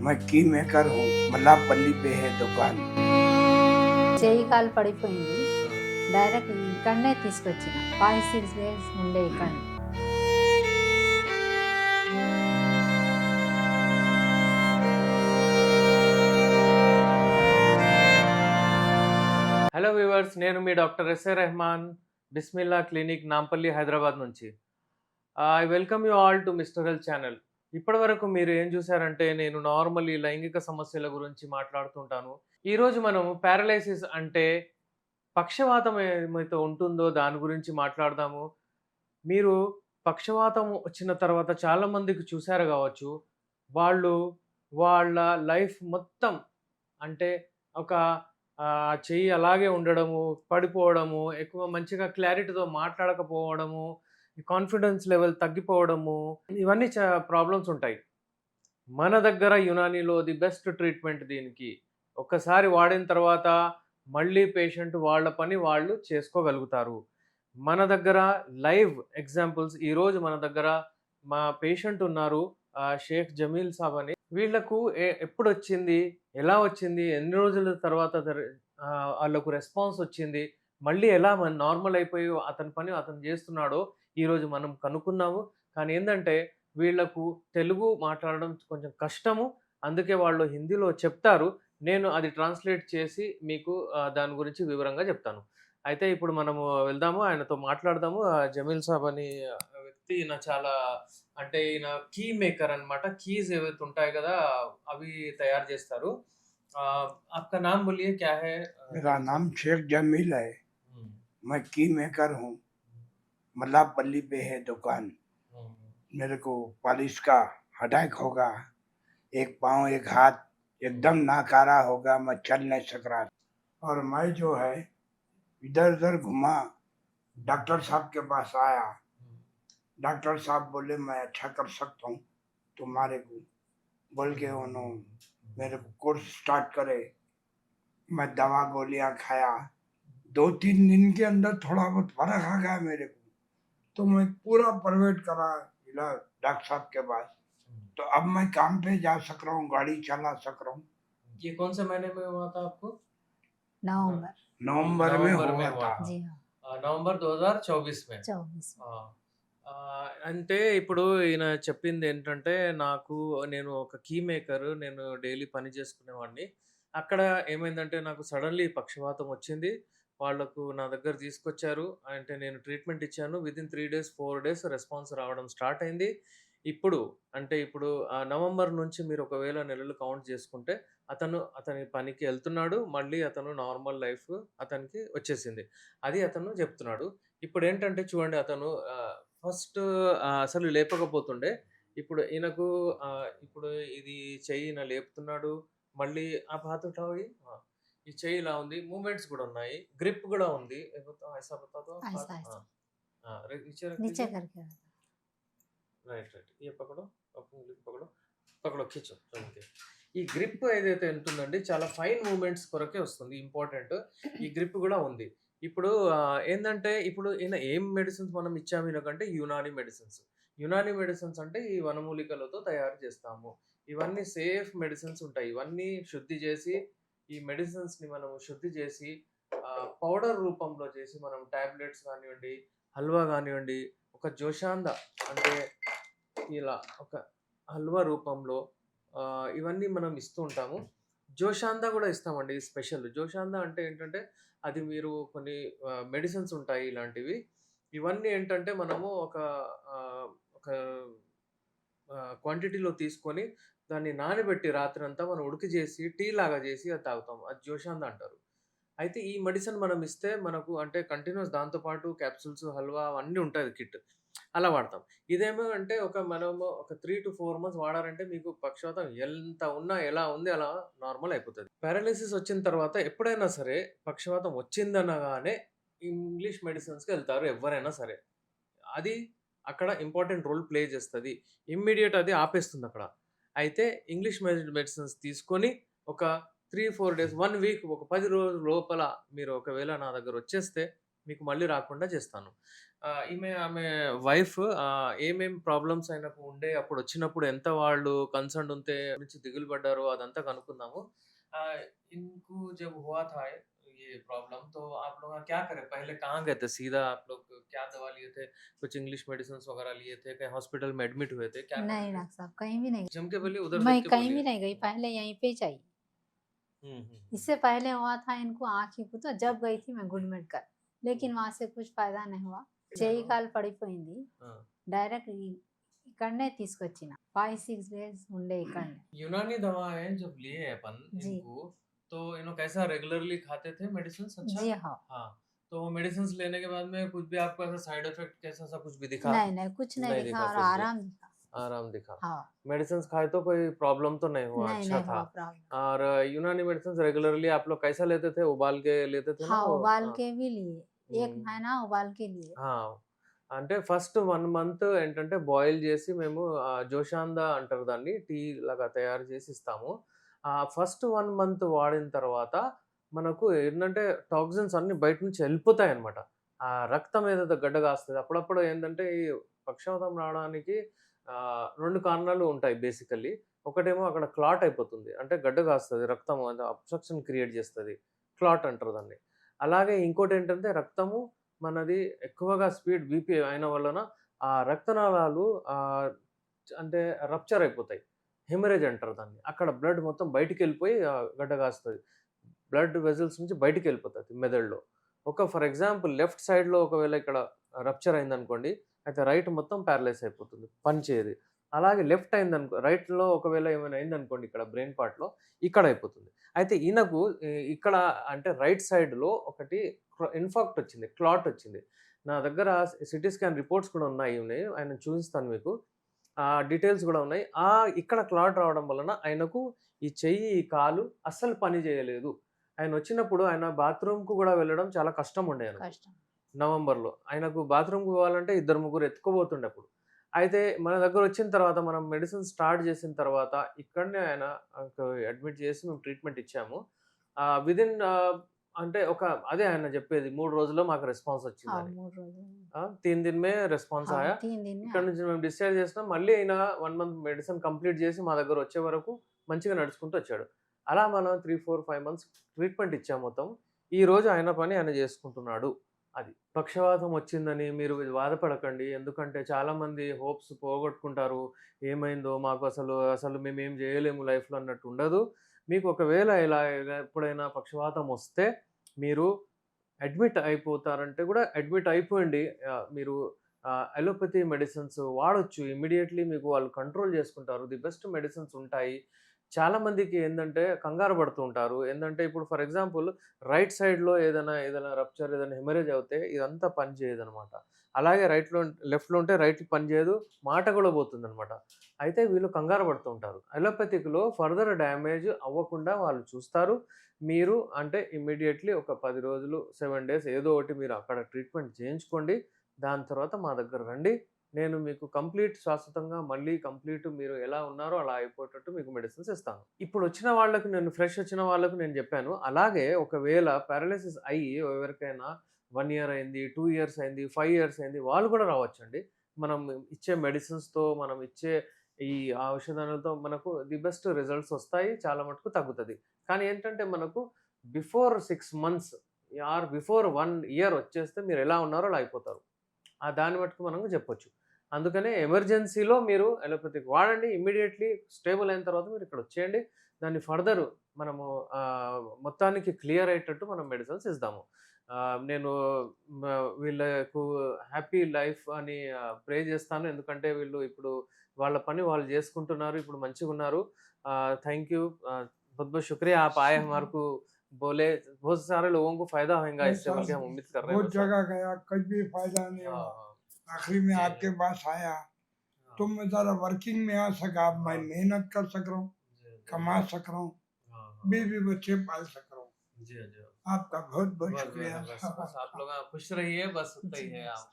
मैं की मेकर हूँ मल्लापल्ली पे है दुकान। చెయ్యి కాలు పడిపోయింది. డైరెక్ట్ ఇక్కడనే తీసుకొచ్చిన. 5, 6 డేస్ ఉండే ఇక్కడనే. హలో వ్యూవర్స్, నేను మీ doctor S A Rehman, Bismillah clinic, Nampally, Hyderabad నుంచి. I welcome you all to mister health channel. ఇప్పటివరకు మీరు ఏం చూసారంటే, నేను నార్మల్లీ లైంగిక సమస్యల గురించి మాట్లాడుతుంటాను. ఈరోజు మనము పారలైసిస్ అంటే పక్షవాతం ఏమైతే ఉంటుందో దాని గురించి మాట్లాడదాము. మీరు పక్షవాతం వచ్చిన తర్వాత చాలామందికి చూసారు కావచ్చు. వాళ్ళు వాళ్ళ లైఫ్ మొత్తం అంటే ఒక చెయ్యి అలాగే ఉండడము, పడిపోవడము, ఎక్కువ మంచిగా క్లారిటీతో మాట్లాడకపోవడము, కాన్ఫిడెన్స్ లెవెల్ తగ్గిపోవడము, ఇవన్నీ ప్రాబ్లమ్స్ ఉంటాయి. మన దగ్గర యునానీలో ది బెస్ట్ ట్రీట్మెంట్ దీనికి. ఒక్కసారి వాడిన తర్వాత మళ్ళీ పేషెంట్ వాళ్ళ పని వాళ్ళు చేసుకోగలుగుతారు. మన దగ్గర లైవ్ ఎగ్జాంపుల్స్ ఈరోజు మన దగ్గర మా పేషెంట్ ఉన్నారు, షేక్ జమీల్ సాబ్ అని. వీళ్ళకు ఎప్పుడొచ్చింది, ఎలా వచ్చింది, ఎన్ని రోజుల తర్వాత వాళ్ళకు రెస్పాన్స్ వచ్చింది, మళ్ళీ ఎలా నార్మల్ అయిపోయి అతని పని అతను చేస్తున్నాడో ఈరోజు మనం కనుక్కున్నాము. కానీ ఏంటంటే వీళ్ళకు తెలుగు మాట్లాడడం కొంచెం కష్టము. అందుకే వాళ్ళు హిందీలో చెప్తారు. నేను అది ట్రాన్స్లేట్ చేసి మీకు దాని గురించి వివరంగా చెప్తాను. అయితే ఇప్పుడు మనము వెళ్దాము, ఆయనతో మాట్లాడదాము. జమీల్ సాబ్ అని వ్యక్తి, ఈయన చాలా అంటే ఈయన కీ మేకర్ అనమాట. కీస్ ఏవైతే ఉంటాయి కదా అవి తయారు చేస్తారు. आपका नाम बोलिए क्या है? मेरा नाम शेख जमील है। मैं की मेकर हूँ मल्लापल्ली पे है दुकान। मेरे को पॉलिश का अटैक होगा, एक पाँव एक हाथ एकदम नाकारा होगा, मैं चल नहीं सक रहा। और मैं जो है इधर उधर घुमा, डॉक्टर साहब के पास आया। डॉक्टर साहब बोले मैं अच्छा कर सकता हूँ तुम्हारे को, बोल के उन्होंने मेरे को कोर्स स्टार्ट करे। मैं दवा गोलियां खाया, 2-3 दिन के अंदर थोड़ा बहुत फर्क आ गया मेरे को। तो मैं पूरा प्राइवेट करा इलाज डॉक्टर साहब के पास। तो अब मैं काम पे जा सक रहा हूँ, गाड़ी चला सक रहा हूँ। ये कौन से महीने में हुआ था आपको? నవంబర్. नवंबर में हुआ था। జీ హా. నవంబర్ 2024 में. 24. అంటే ఇప్పుడు ఈయన చెప్పింది ఏంటంటే, నేను ఒక కీ మేకర్, నేను డైలీ పని చేసుకునేవాడిని. అక్కడ ఏమైందంటే నాకు సడన్‌లీ పక్షవాతం వచ్చింది. వాళ్ళకు నా దగ్గర తీసుకొచ్చారు. అంటే నేను ట్రీట్మెంట్ ఇచ్చాను. వితిన్ 3 డేస్, 4 డేస్ రెస్పాన్స్ రావడం స్టార్ట్ అయింది. ఇప్పుడు నవంబర్ నుంచి మీరు ఒకవేళ నెలలు కౌంట్ చేసుకుంటే అతని పనికి ఎళ్తున్నాడు. మళ్ళీ అతను నార్మల్ లైఫ్ అతనికి వచ్చేసింది. అది అతను చెప్తున్నాడు. ఇప్పుడేంటంటే చూడండి, అతను ఫస్ట్ అసలు లేపకపోతుండే. ఇప్పుడు ఈయనకు ఇప్పుడు ఇది చెయ్యి ఈయన లేపుతున్నాడు. మళ్ళీ ఆ బాత్ ఉఠాओ ఈ చెయ్యి ఇలా ఉంది. మూవ్‌మెంట్స్ కూడా ఉన్నాయి. గ్రిప్ కూడా ఉంది. ऐसा बता दो आप ऐसा हाथ। ऐसा हाँ, नीचे रख नीचे दीजिए। करके रखो. राइट राइट, ये पकड़ो, अपनी उंगली को पकड़ो, पकड़ो, खींचो चलते। ఈ గ్రిప్ ఏదైతే ఉంటుందండి చాలా ఫైన్ మూవ్‌మెంట్స్ కొరకే వస్తుంది. ఇంపార్టెంట్. ఈ గ్రిప్ కూడా ఉంది. ఇప్పుడు ఏందంటే ఇప్పుడు ఈయన ఏం మెడిసిన్స్ మనం ఇచ్చాము ఈయనకంటే యునాని మెడిసిన్స్. యునాని మెడిసిన్స్ అంటే ఈ వనమూలికలతో తయారు చేస్తాము. ఇవన్నీ సేఫ్ మెడిసిన్స్ ఉంటాయి. ఇవన్నీ శుద్ధి చేసి ఈ మెడిసిన్స్‌ని మనము శుద్ధి చేసి పౌడర్ రూపంలో చేసి మనం టాబ్లెట్స్ కానివ్వండి, హల్వా కానివ్వండి, ఒక జోషాంద అంటే ఇలా ఒక హల్వా రూపంలో ఇవన్నీ మనం ఇస్తూ ఉంటాము. జోషాందా కూడా ఇస్తామండి స్పెషల్. జోషాందా అంటే ఏంటంటే అది మీరు కొన్ని మెడిసిన్స్ ఉంటాయి ఇలాంటివి. ఇవన్నీ ఏంటంటే మనము ఒక ఒక క్వాంటిటీలో తీసుకొని దాన్ని నానబెట్టి రాత్రంతా మనం ఉడికి చేసి టీ లాగా చేసి అది తాగుతాం. అది జోషాందా అంటారు. అయితే ఈ మెడిసిన్ మనం ఇస్తే మనకు అంటే కంటిన్యూస్ దాంతో పాటు క్యాప్సూల్స్, హల్వా అవన్నీ ఉంటది కిట్. అలా వాడతాం. ఇదేమో అంటే మనము ఒక 3-4 మంత్స్ వాడారంటే మీకు పక్షవాతం ఎంత ఉన్నా, ఎలా ఉంది అలా నార్మల్ అయిపోతది. పారాలిసిస్ వచ్చిన తర్వాత ఎప్పుడైనా సరే పక్షవాతం వచ్చిందనగానే ఇంగ్లీష్ మెడిసిన్స్‌కెళ్తారు ఎవ్వరైనా సరే. అది అక్కడ ఇంపార్టెంట్ రోల్ ప్లే చేస్తది. ఇమ్మీడియేట్ అది ఆపేస్తుందక్కడ. అయితే ఇంగ్లీష్ మెడిసిన్స్ తీసుకొని ఒక 3-4 డేస్, 1 వీక్, ఒక 10 రోజుల లోపల మీరు ఒకవేళ నా దగ్గరొచ్చేస్తే మీకు మళ్ళీ రాకుండా చేస్తాను. ఈమె ఆమె వైఫ్ ఏమేం ప్రాబ్లమ్స్ ఆయనకు ఉండే అప్పుడు వచ్చినప్పుడు ఎంత వాళ్ళు కన్సర్న్ ఉంటే నుంచి దిగులు పడ్డారో అదంతా కనుక్కుందాము. इनको जब हुआ था ये प्रॉब्लम तो आप लोग क्या करे? पहले कहाँ गए थे? सीधा आप लोग क्या दवा लिए थे? कुछ इंग्लिश मेडिसिन वगैरह लिए थे? कहीं हॉस्पिटल में एडमिट हुए थे? क्या नहीं करे थे? डॉक्टर साहब, कहीं भी नहीं जम के बोलिए, उधर मैं देख के कहीं भी बोलिए। नहीं गई, पहले यहीं पे ही चाहिए। हम्म। इससे पहले हुआ था इनको आँख को, तो जब गई थी मैं गुड मेडिकल, लेकिन वहां से कुछ फायदा नहीं हुआ. చేయి కాలు పడిపోయింది. డైరెక్ట్ ఇక్కడనే తీసుకొచ్చిన 5-6 డేస్ ఉండే ఇక్కడనే. यूनानी दवाएं जब लिए अपन जी इनको, तो इन्हों कैसा रेगुलरली खाते थे मेडिसिन? अच्छा। जी हाँ. हाँ, तो मेडिसिन लेने के बाद में कुछ भी आपको ऐसा साइड इफेक्ट कैसा सा कुछ भी दिखा? नहीं नहीं कुछ नहीं नहीं दिखा दिखा और कुछ भी। आराम दिखा. आराम दिखा। हाँ मेडिसिन खाए तो कोई प्रॉब्लम तो नहीं हुआ? नहीं अच्छा नहीं था। हुआ प्रॉब्लम. और यूनानी मेडिसिन रेगुलरली आप लोग कैसा लेते थे? उबाल के लेते थे ना हाँ वो? उबाल हाँ। के भी लिए, एक हम्म। महीना उबाल के लिए. అంటే ఫస్ట్ 1 మంత్ ఏంటంటే బాయిల్ చేసి మేము జోషాందా అంటారు దాన్ని, టీ లాగా తయారు చేసి ఇస్తాము. ఫస్ట్ 1 మంత్ వాడిన తర్వాత మనకు ఏంటంటే టాక్సిన్స్ అన్నీ బయట నుంచి వెళ్ళిపోతాయన్నమాట. ఆ రక్తం ఏదైతే గడ్డ కాస్తది అప్పుడప్పుడు ఏందంటే ఈ పక్షవాతం రావడానికి 2 కారణాలు ఉంటాయి బేసికల్లీ. ఒకటేమో అక్కడ క్లాట్ అయిపోతుంది. అంటే గడ్డ కాస్తది, రక్తం అబ్స్ట్రక్షన్ క్రియేట్ చేస్తది. క్లాట్ అంటారు దాన్ని. అలాగే ఇంకోటేంటంటే రక్తము మనది ఎక్కువగా స్పీడ్ బీపీ అయిన వలన ఆ రక్తనాళాలు అంటే రప్చర్ అయిపోతాయి. హెమరేజ్ అంటారు దాన్ని. అక్కడ బ్లడ్ మొత్తం బయటికెళ్ళిపోయి గడ్డ కాస్తది. బ్లడ్ వెజల్స్ నుంచి బయటికెళ్ళిపోతది మెదడులో. ఫర్ ఎగ్జాంపుల్ లెఫ్ట్ సైడ్‌లో ఒకవేళ ఇక్కడ రప్చర్ అయిందనుకోండి, అయితే రైట్ మొత్తం పారలైజ్ అయిపోతుంది. పని చేయదు. అలాగే లెఫ్ట్ అయిందనుకో, రైట్‌లో ఒకవేళ ఏమైనా అయిందనుకోండి ఇక్కడ బ్రెయిన్ పార్ట్‌లో, ఇక్కడ అయిపోతుంది. అయితే ఈయనకు ఇక్కడ అంటే రైట్ సైడ్‌లో ఒకటి ఇన్ఫాక్ట్ వచ్చింది. క్లాట్ వచ్చింది. నా దగ్గర సిటీ స్కాన్ రిపోర్ట్స్ కూడా ఉన్నాయి. ఆయనను చూపిస్తాను మీకు. డీటెయిల్స్ కూడా ఉన్నాయి. ఇక్కడ క్లాట్ రావడం వలన ఆయనకు ఈ చెయ్యి, ఈ కాలు అస్సలు పని చేయలేదు. ఆయన వచ్చినప్పుడు ఆయన బాత్రూమ్‌కు కూడా వెళ్ళడం చాలా కష్టం ఉండే ఆయనకు. కష్టం. నవంబర్‌లో. ఆయనకు బాత్రూమ్‌కి పోవాలంటే ఇద్దరు ముగ్గురు ఎత్తుకోబోతుండే అప్పుడు. అయితే మన దగ్గర వచ్చిన తర్వాత మనం మెడిసిన్ స్టార్ట్ చేసిన తర్వాత ఇక్కడనే ఆయన అడ్మిట్ చేసి మేము ట్రీట్మెంట్ ఇచ్చాము. విదిన్ అంటే అదే ఆయన చెప్పేది 3 రోజుల్లో మాకు రెస్పాన్స్ हाँ వచ్చిందని. 3 రోజులు. 3 दिन में రెస్పాన్స్ हाँ ఆయా. 3 दिन में ఇక్కడ నుంచి మేము డిశ్చార్జ్ చేసినాం. మళ్ళీ ఆయన 1 మంత్ మెడిసిన్ కంప్లీట్ చేసి మా దగ్గర వచ్చే వరకు మంచిగా నడుచుకుంటూ వచ్చాడు. అలా మనం 3, 4, 5 మంత్స్ ట్రీట్మెంట్ ఇచ్చాము మొత్తం. ఈ రోజు ఆయన పని ఆయన చేసుకుంటున్నాడు. అది. పక్షవాతం వచ్చిందని మీరు బాధపడకండి. ఎందుకంటే చాలామంది హోప్స్ పోగొట్టుకుంటారు. ఏమైందో మాకు అసలు మేమేం చేయలేము లైఫ్‌లో అన్నట్టు ఉండదు. మీకు ఒకవేళ ఇలా ఎప్పుడైనా పక్షవాతం వస్తే మీరు అడ్మిట్ అయిపోతారంటే కూడా అడ్మిట్ అయిపోండి. మీరు అలోపతి మెడిసిన్స్ వాడొచ్చు. ఇమ్మీడియేట్‌లీ మీకు వాళ్ళు కంట్రోల్ చేసుకుంటారు. ది బెస్ట్ మెడిసిన్స్ ఉంటాయి. చాలామందికి ఏందంటే కంగారు పడుతూ ఉంటారు. ఏందంటే ఇప్పుడు ఫర్ ఎగ్జాంపుల్ రైట్ సైడ్‌లో ఏదైనా రప్చర్, ఏదైనా హెమరేజ్ అవుతే ఇదంతా పని చేయదనమాట. అలాగే లెఫ్ట్‌లో ఉంటే రైట్‌కి పని చేయదు. మాట కూడా పోతుందనమాట. అయితే వీళ్ళు కంగారు పడుతూ ఉంటారు. అలోపతిక్‌లో ఫర్దర్ డ్యామేజ్ అవ్వకుండా వాళ్ళు చూస్తారు. మీరు అంటే ఇమ్మీడియేట్‌లీ ఒక 10 రోజులు, 7 డేస్ ఏదో ఒకటి మీరు అక్కడ ట్రీట్మెంట్ చేయించుకోండి. దాని తర్వాత మా దగ్గర రండి. నేను మీకు శాశ్వతంగా మళ్ళీ మీరు ఎలా ఉన్నారో అలా అయిపోయేటట్టు మీకు మెడిసిన్స్ ఇస్తాను. ఇప్పుడు వచ్చిన వాళ్ళకు ఫ్రెష్ వచ్చిన వాళ్ళకు నేను చెప్పాను. అలాగే ఒకవేళ పారాలిసిస్ అయ్యి ఎవరికైనా 1 ఇయర్ అయింది, 2 ఇయర్స్ అయింది, 5 ఇయర్స్ అయింది వాళ్ళు కూడా రావచ్చండి. మనం ఇచ్చే మెడిసిన్స్‌తో, మనం ఇచ్చే ఈ ఔషధాలతో మనకు ది బెస్ట్ రిజల్ట్స్ వస్తాయి. చాలా మటుకు తగ్గుతది. కానీ ఏంటంటే మనకు before 6 months or before 1 year వచ్చేస్తే మీరు ఎలా ఉన్నారో అలా అయిపోతారు. దాన్ని మటుకు మనం చెప్పొచ్చు. అందుకనే ఎమర్జెన్సీలో మీరు అలోపతిక్ వాడండి. ఇమ్మీడియేట్‌లీ స్టేబుల్ అయిన తర్వాత మీరు ఇక్కడ వచ్చేయండి. దాన్ని ఫర్దర్ మనము మొత్తానికి క్లియర్ అయ్యేటట్టు మనం మెడిసిన్స్ ఇద్దాము. నేను వీళ్ళకు హ్యాపీ లైఫ్ అని ప్రే చేస్తాను. ఎందుకంటే వీళ్ళు ఇప్పుడు వాళ్ళ పని వాళ్ళు చేసుకుంటున్నారు. ఇప్పుడు మంచిగున్నారు. Thank you. बहुत बहुत शुक्रिया आप आए हमारे को बोले। बहुत सारे लोगों को फायदा होगा इससे, बल्कि हम उम्मीद कर रहे हैं। बहुत जगह गया, कुछ भी फायदा नहीं हुआ। आखिरी में आपके पास आया तो मैं ज़रा वर्किंग में आ सका, मैं मेहनत कर सक रहा हूँ, कमा सक रहा हूँ, बीवी बच्चे पाल सक रहा हूँ। आपका बहुत बहुत शुक्रिया। आप लोग खुश रहिए, बस उतना ही है। आप